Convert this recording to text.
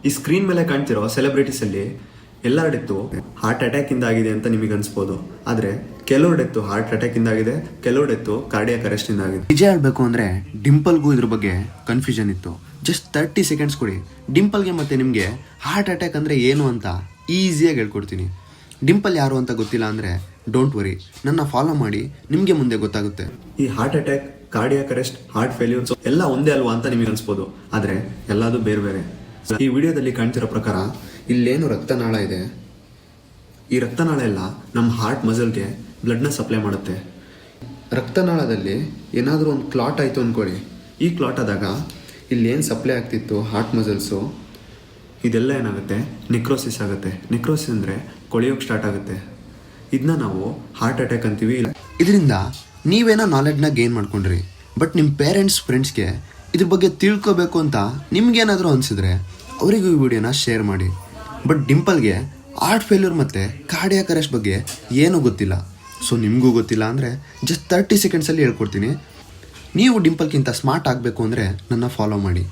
ಈ ಸ್ಕ್ರೀನ್ ಮೇಲೆ ಕಾಣ್ತಿರೋ ಸೆಲೆಬ್ರಿಟೀಸ್ ಅಲ್ಲಿ ಎಲ್ಲರ ಡೆತ್ತು ಹಾರ್ಟ್ ಅಟ್ಯಾಕ್ ಇಂದ ಆಗಿದೆ ಅಂತ ನಿಮಗೆ ಅನ್ಸ್ಬೋದು. ಆದ್ರೆ ಕೆಲವ್ರ ಡೆತ್ತು ಹಾರ್ಟ್ ಅಟ್ಯಾಕ್ ಇಂದ ಆಗಿದೆ, ಕೆಲವ್ರ ಡೆತ್ತು ಕಾರ್ಡಿಯಾಕ್ ಅರೆಸ್ಟ್ ಇಂದ ಆಗಿದೆ. ನಿಜ ಹೇಳ್ಬೇಕು ಅಂದ್ರೆ ಡಿಂಪಲ್ಗೂ ಇದ್ರ ಬಗ್ಗೆ ಕನ್ಫ್ಯೂಷನ್ ಇತ್ತು. ಜಸ್ಟ್ 30 ಸೆಕೆಂಡ್ಸ್ ಕೊಡಿ, ಡಿಂಪಲ್ಗೆ ಮತ್ತೆ ನಿಮ್ಗೆ ಹಾರ್ಟ್ ಅಟ್ಯಾಕ್ ಅಂದ್ರೆ ಏನು ಅಂತ ಈಸಿಯಾಗಿ ಹೇಳ್ಕೊಡ್ತೀನಿ. ಡಿಂಪಲ್ ಯಾರು ಅಂತ ಗೊತ್ತಿಲ್ಲ ಅಂದ್ರೆ ಡೋಂಟ್ ವರಿ, ನನ್ನ ಫಾಲೋ ಮಾಡಿ, ನಿಮ್ಗೆ ಮುಂದೆ ಗೊತ್ತಾಗುತ್ತೆ. ಈ heart attack, cardiac arrest, heart failures ಎಲ್ಲ ಒಂದೇ ಅಲ್ವಾ ಅಂತ ನಿಮಗೆ ಅನ್ಸ್ಬೋದು. ಆದ್ರೆ ಎಲ್ಲದು ಬೇರೆ ಬೇರೆ. ಈ ವಿಡಿಯೋದಲ್ಲಿ ಕಾಣ್ತಿರೋ ಪ್ರಕಾರ ಇಲ್ಲೇನು ರಕ್ತನಾಳ ಇದೆ, ಈ ರಕ್ತನಾಳ ಎಲ್ಲ ನಮ್ಮ ಹಾರ್ಟ್ ಮಸಲ್ಗೆ ಬ್ಲಡ್ನ ಸಪ್ಲೈ ಮಾಡುತ್ತೆ. ರಕ್ತನಾಳದಲ್ಲಿ ಏನಾದರೂ ಒಂದು ಕ್ಲಾಟ್ ಆಯಿತು ಅಂದ್ಕೊಳ್ಳಿ, ಈ ಕ್ಲಾಟ್ ಆದಾಗ ಇಲ್ಲೇನು ಸಪ್ಲೈ ಆಗ್ತಿತ್ತು ಹಾರ್ಟ್ ಮಸಲ್ಸು ಇದೆಲ್ಲ ಏನಾಗುತ್ತೆ, ನೆಕ್ರೋಸಿಸ್ ಆಗುತ್ತೆ. ನೆಕ್ರೋಸಿಸ್ ಅಂದರೆ ಕೊಳೆಯೋಕೆ ಸ್ಟಾರ್ಟ್ ಆಗುತ್ತೆ. ಇದನ್ನ ನಾವು ಹಾರ್ಟ್ ಅಟ್ಯಾಕ್ ಅಂತೀವಿ. ಇದರಿಂದ ನೀವೇನೋ ನಾಲೆಡ್ನ ಗೇನ್ ಮಾಡ್ಕೊಂಡ್ರಿ, ಬಟ್ ನಿಮ್ಮ ಪೇರೆಂಟ್ಸ್, ಫ್ರೆಂಡ್ಸ್ಗೆ ಇದ್ರ ಬಗ್ಗೆ ತಿಳ್ಕೊಬೇಕು ಅಂತ ನಿಮ್ಗೇನಾದರೂ ಅನಿಸಿದ್ರೆ ಅವರಿಗೂ ಈ ವಿಡಿಯೋನ ಶೇರ್ ಮಾಡಿ. ಬಟ್ ಡಿಂಪಲ್ಗೆ ಹಾರ್ಟ್ ಫೇಲ್ಯೂರ್ ಮತ್ತು ಕಾರ್ಡಿಯಾಕ್ ಅರೆಸ್ಟ್ ಬಗ್ಗೆ ಏನೂ ಗೊತ್ತಿಲ್ಲ. ಸೊ ನಿಮಗೂ ಗೊತ್ತಿಲ್ಲ ಅಂದರೆ ಜಸ್ಟ್ 30 ಸೆಕೆಂಡ್ಸಲ್ಲಿ ಹೇಳ್ಕೊಡ್ತೀನಿ. ನೀವು ಡಿಂಪಲ್ಗಿಂತ ಸ್ಮಾರ್ಟ್ ಆಗಬೇಕು ಅಂದರೆ ನನ್ನ ಫಾಲೋ ಮಾಡಿ.